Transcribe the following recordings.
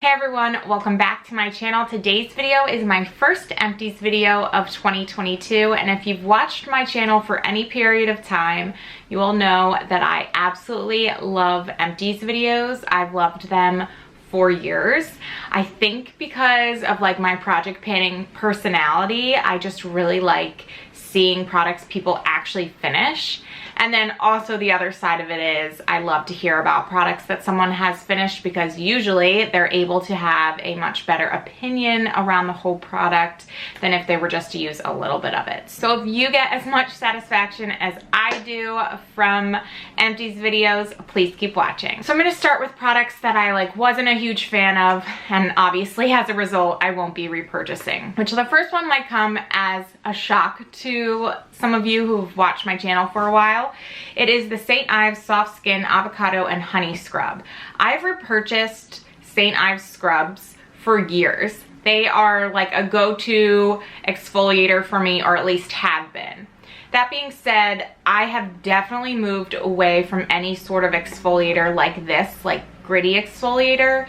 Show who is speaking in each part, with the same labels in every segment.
Speaker 1: Hey everyone, welcome back to my channel. Today's video is my first Empties video of 2022, and if you've watched my channel for any period of time, you will know that I absolutely love Empties videos. I've loved them for years. I think because of like my project panning personality, I just really like seeing products people actually finish. And then also the other side of it is I love to hear about products that someone has finished, because usually they're able to have a much better opinion around the whole product than if they were just to use a little bit of it. So if you get as much satisfaction as I do from Empties videos, please keep watching. So I'm going to start with products that I wasn't a huge fan of, and obviously as a result I won't be repurchasing. Which the first one might come as a shock to some of you who've watched my channel for a while. It is the St. Ives Soft Skin Avocado and Honey Scrub. I've repurchased St. Ives scrubs for years. They are like a go-to exfoliator for me, or at least have been. That being said, I have definitely moved away from any sort of exfoliator like this, like gritty exfoliator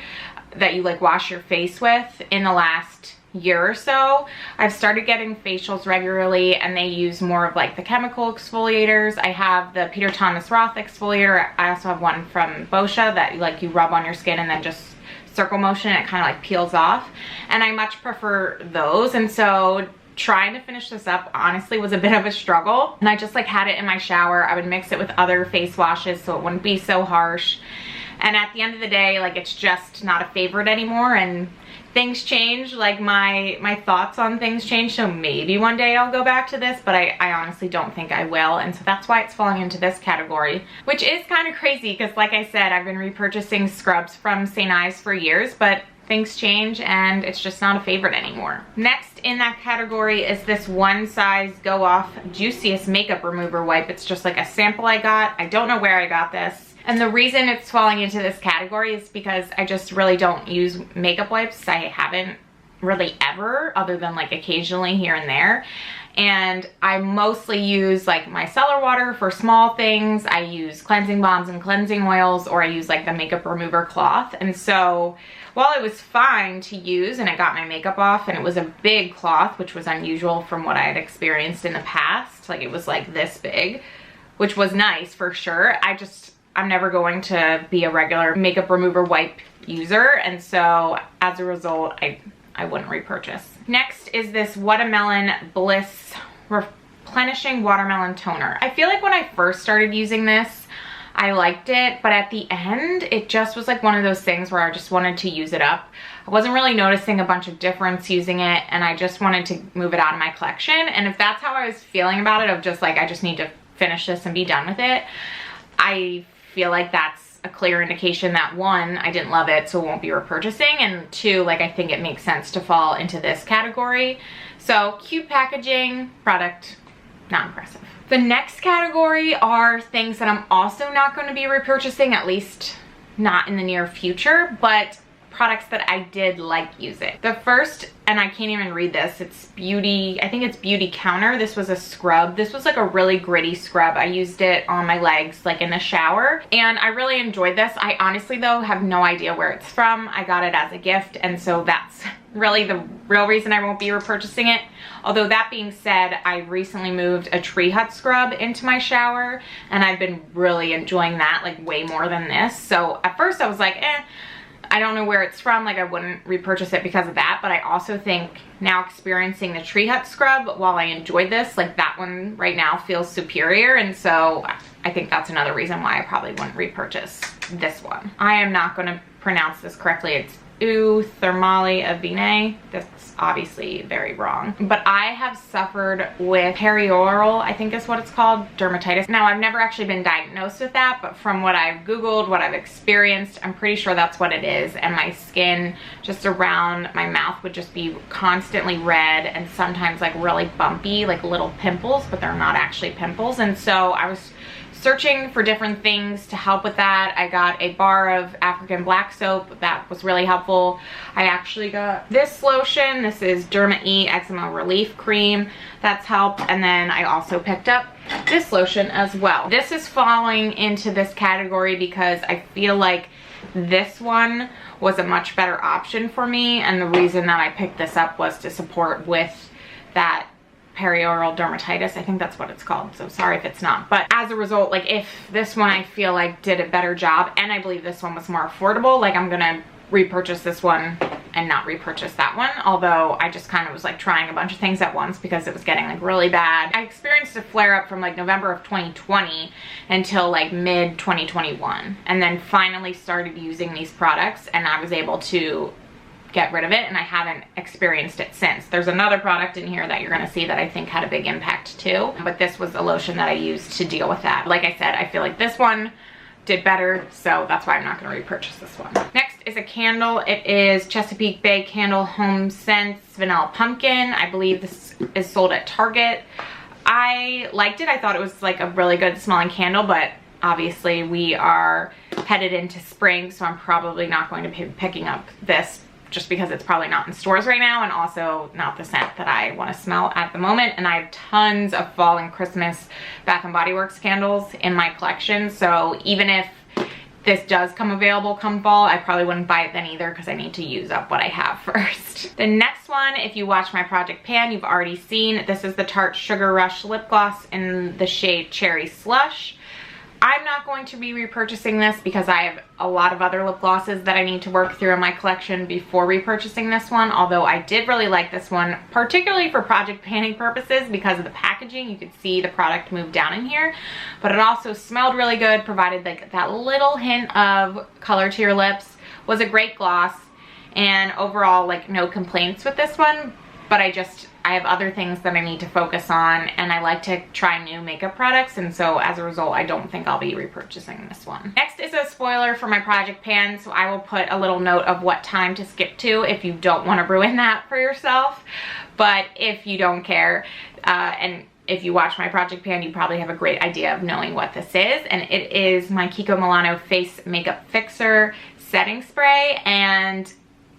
Speaker 1: that you wash your face with, in the last year or so. I've started getting facials regularly, and they use more of the chemical exfoliators. I have the Peter Thomas Roth exfoliator. I also have one from Boscia that you rub on your skin and then just circle motion, and it kind of peels off, and I much prefer those. And so trying to finish this up honestly was a bit of a struggle, and I just had it in my shower. I would mix it with other face washes so it wouldn't be so harsh, and at the end of the day it's just not a favorite anymore. And things change, my thoughts on things change, so maybe one day I'll go back to this, but I honestly don't think I will. And so that's why it's falling into this category, which is kind of crazy because like I said, I've been repurchasing scrubs from St. Ives for years, but things change and it's just not a favorite anymore. Next in that category is this One Size Go Off Juiciest Makeup Remover Wipe. It's just a sample I got. I don't know where I got this. And the reason it's falling into this category is because I just really don't use makeup wipes. I haven't really ever, other than occasionally here and there. And I mostly use my micellar water for small things. I use cleansing balms and cleansing oils, or I use the makeup remover cloth. And so while it was fine to use and it got my makeup off, and it was a big cloth, which was unusual from what I had experienced in the past, it was this big, which was nice for sure. I'm never going to be a regular makeup remover wipe user, and so as a result I wouldn't repurchase. Next is this Watermelon Bliss Replenishing Watermelon Toner. I feel when I first started using this I liked it, but at the end it just was one of those things where I just wanted to use it up. I wasn't really noticing a bunch of difference using it, and I just wanted to move it out of my collection. And if that's how I was feeling about it, of just I just need to finish this and be done with it, I feel that's a clear indication that one, I didn't love it, so won't be repurchasing, and two, I think it makes sense to fall into this category. So cute packaging, product not impressive. The next category are things that I'm also not going to be repurchasing, at least not in the near future, but products that I did using. The first, and I can't even read this, it's Beauty, I think it's Beauty Counter. This was a scrub. This was a really gritty scrub. I used it on my legs in the shower, and I really enjoyed this. I honestly though have no idea where it's from. I got it as a gift, and so that's really the real reason I won't be repurchasing it. Although that being said, I recently moved a Tree Hut scrub into my shower, and I've been really enjoying that way more than this. So at first I was I don't know where it's from, I wouldn't repurchase it because of that. But I also think now, experiencing the Tree Hut scrub, while I enjoyed this, that one right now feels superior, and so I think that's another reason why I probably wouldn't repurchase this one. I am not going to pronounce this correctly. It's Eau Thermale Avine. That's obviously very wrong. But I have suffered with perioral, I think is what it's called, dermatitis. Now, I've never actually been diagnosed with that, but from what I've Googled, what I've experienced, I'm pretty sure that's what it is. And my skin just around my mouth would just be constantly red, and sometimes really bumpy, little pimples, but they're not actually pimples. And so I was searching for different things to help with that. I got a bar of African black soap. That was really helpful. I actually got this lotion. This is Derma E Eczema Relief Cream. That's helped. And then I also picked up this lotion as well. This is falling into this category because I feel this one was a much better option for me, and the reason that I picked this up was to support with that perioral dermatitis. I think that's what it's called, so sorry if it's not. But as a result, like, if this one I feel like did a better job, and I believe this one was more affordable, like, I'm gonna repurchase this one and not repurchase that one, although I just kind of was like trying a bunch of things at once because it was getting like really bad. I experienced a flare up from like November of 2020 until like mid 2021, and then finally started using these products, and I was able to get rid of it, and I haven't experienced it since. There's another product in here that you're gonna see that I think had a big impact too, but this was a lotion that I used to deal with that. Like I said, I feel like this one did better, so that's why I'm not gonna repurchase this one. Next is a candle. It is Chesapeake Bay Candle Home Scents Vanilla Pumpkin. I believe this is sold at Target. I liked it. I thought it was like a really good smelling candle, but obviously we are headed into spring, so I'm probably not going to be picking up this just because it's probably not in stores right now, and also not the scent that I want to smell at the moment. And I have tons of fall and Christmas Bath & Body Works candles in my collection, so even if this does come available come fall, I probably wouldn't buy it then either because I need to use up what I have first. The next one, if you watch my Project Pan, you've already seen. This is the Tarte Sugar Rush Lip Gloss in the shade Cherry Slush. I'm not going to be repurchasing this because I have a lot of other lip glosses that I need to work through in my collection before repurchasing this one, although I did really like this one, particularly for project panning purposes because of the packaging. You could see the product move down in here, but it also smelled really good, provided like that little hint of color to your lips, was a great gloss, and overall like no complaints with this one, but I have other things that I need to focus on, and I like to try new makeup products, and so as a result, I don't think I'll be repurchasing this one. Next is a spoiler for my Project Pan, so I will put a little note of what time to skip to if you don't want to ruin that for yourself. But if you don't care, and if you watch my Project Pan, you probably have a great idea of knowing what this is, and it is my Kiko Milano Face Makeup Fixer Setting Spray. And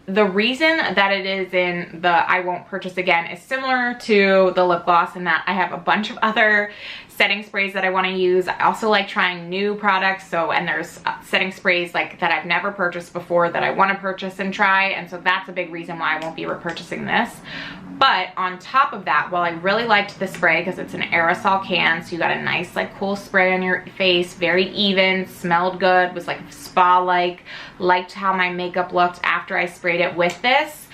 Speaker 1: the reason that it is in the I won't purchase again is similar to the lip gloss in that I have a bunch of other setting sprays that I want to use. I also like trying new products, and there's setting sprays like that I've never purchased before that I want to purchase and try, and so that's a big reason why I won't be repurchasing this. But on top of that, while I really liked the spray because it's an aerosol can, so you got a nice like cool spray on your face, very even, smelled good, was like spa-like, liked how my makeup looked after I sprayed it with this.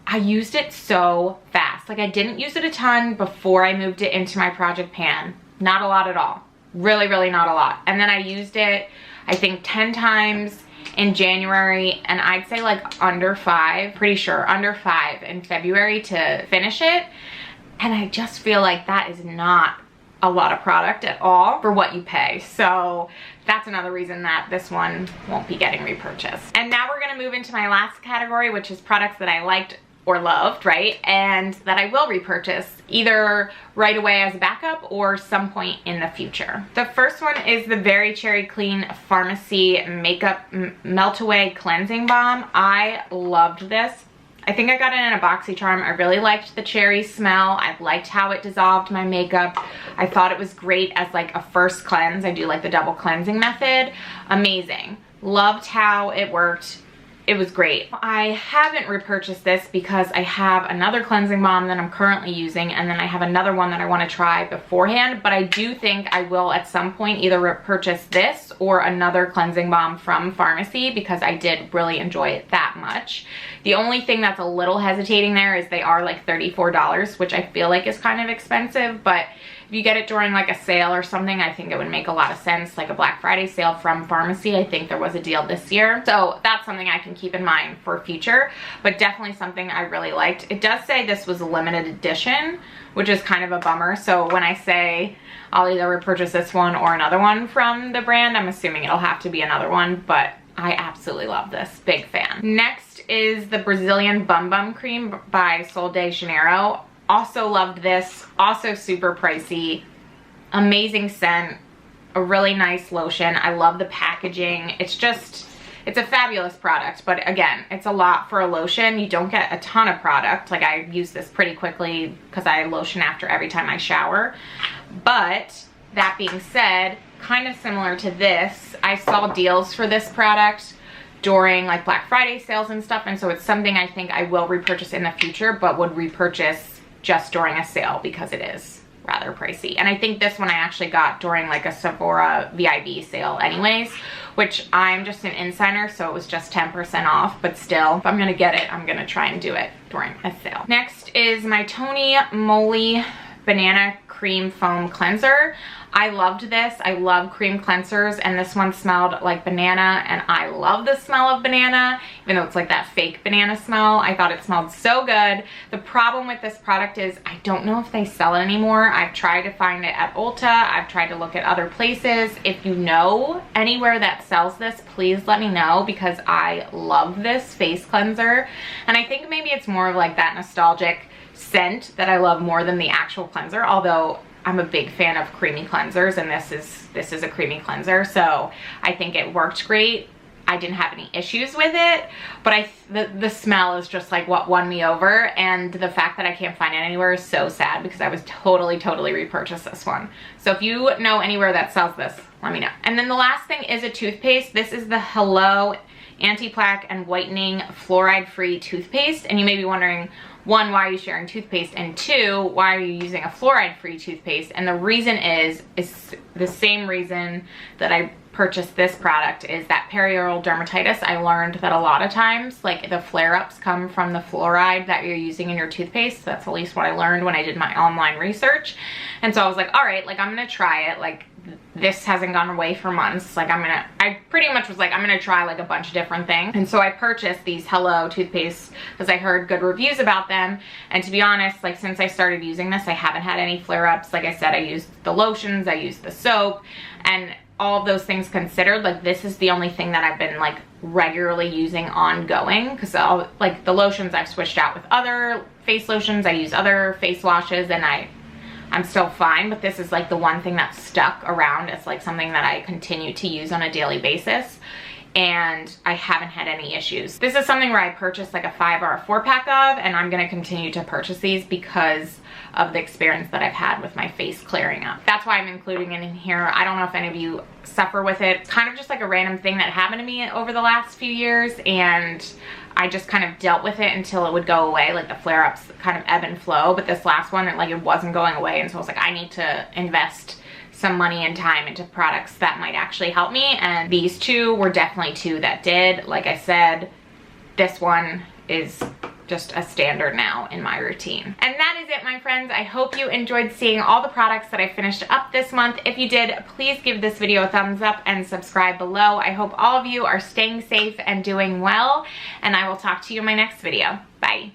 Speaker 1: I used it so fast. Like, I didn't use it a ton before I moved it into my Project Pan. Not a lot at all. Really, really not a lot. And then I used it, I think 10 times in January, and I'd say like under 5, pretty sure under 5 in February to finish it. And I just feel like that is not a lot of product at all for what you pay. So that's another reason that this one won't be getting repurchased. And now we're gonna move into my last category, which is products that I liked or loved, right? And that I will repurchase either right away as a backup or some point in the future. The first one is the Very Cherry Clean Pharmacy Makeup Melt Away Cleansing Balm. I loved this. I think I got it in a BoxyCharm. I really liked the cherry smell. I liked how it dissolved my makeup. I thought it was great as like a first cleanse. I do like the double cleansing method. Amazing. Loved how it worked. It was great. I haven't repurchased this because I have another cleansing balm that I'm currently using, and then I have another one that I want to try beforehand, but I do think I will at some point either repurchase this or another cleansing balm from Pharmacy because I did really enjoy it that much. The only thing that's a little hesitating there is they are like $34, which I feel like is kind of expensive, but if you get it during like a sale or something, I think it would make a lot of sense, like a Black Friday sale from Pharmacy. I think there was a deal this year. So that's something I can keep in mind for future, but definitely something I really liked. It does say this was a limited edition, which is kind of a bummer. So when I say I'll either repurchase this one or another one from the brand, I'm assuming it'll have to be another one, but I absolutely love this. Big fan. Next is the Brazilian Bum Bum Cream by Sol de Janeiro. Also loved this, also super pricey, amazing scent, a really nice lotion. I love the packaging. It's a fabulous product, but again, it's a lot for a lotion. You don't get a ton of product. Like, I use this pretty quickly because I lotion after every time I shower. But that being said, kind of similar to this, I saw deals for this product during like Black Friday sales and stuff, and so it's something I think I will repurchase in the future, but would repurchase just during a sale because it is rather pricey. And I think this one I actually got during like a Sephora VIB sale anyways, which I'm just an insider, so it was just 10% off, but still, if I'm gonna get it, I'm gonna try and do it during a sale. Next is my Tony Moly Banana Cream Foam Cleanser. I loved this. I love cream cleansers, and this one smelled like banana, and I love the smell of banana, even though it's like that fake banana smell. I thought it smelled so good. The problem with this product is I don't know if they sell it anymore. I've tried to find it at Ulta. I've tried to look at other places. If you know anywhere that sells this, please let me know, because I love this face cleanser, and I think maybe it's more of like that nostalgic scent that I love more than the actual cleanser, although I'm a big fan of creamy cleansers, and this is a creamy cleanser, so I think it worked great. I didn't have any issues with it, but the smell is just like what won me over, and the fact that I can't find it anywhere is so sad, because I was totally repurchase this one. So if you know anywhere that sells this, let me know. And then the last thing is a toothpaste. This is the Hello Anti-Plaque and Whitening Fluoride-Free Toothpaste, and you may be wondering, one, why are you sharing toothpaste? And two, why are you using a fluoride-free toothpaste? And the reason is the same reason that I purchased this product, is that perioral dermatitis. I learned that a lot of times, like, the flare-ups come from the fluoride that you're using in your toothpaste. That's at least what I learned when I did my online research. And so I was like, all right, like, I'm gonna try it. Like, this hasn't gone away for months. Like, I pretty much was like, I'm gonna try like a bunch of different things. And so I purchased these Hello toothpaste because I heard good reviews about them. And to be honest, like, since I started using this, I haven't had any flare-ups. Like I said, I used the lotions, I used the soap, and all of those things considered, like, this is the only thing that I've been like regularly using ongoing, because like the lotions I've switched out with other face lotions, I use other face washes, and I'm still fine, but this is like the one thing that's stuck around. It's like something that I continue to use on a daily basis, and I haven't had any issues. This is something where I purchased like a 5 or a 4-pack of, and I'm gonna continue to purchase these because of the experience that I've had with my face clearing up. That's why I'm including it in here. I don't know if any of you suffer with it. It's kind of just like a random thing that happened to me over the last few years, and I just kind of dealt with it until it would go away. Like, the flare-ups kind of ebb and flow, but this last one, it wasn't going away, and so I was like, I need to invest some money and time into products that might actually help me, and these two were definitely two that did. Like I said, this one is just a standard now in my routine. And that is it, my friends. I hope you enjoyed seeing all the products that I finished up this month. If you did, please give this video a thumbs up and subscribe below. I hope all of you are staying safe and doing well, and I will talk to you in my next video. Bye.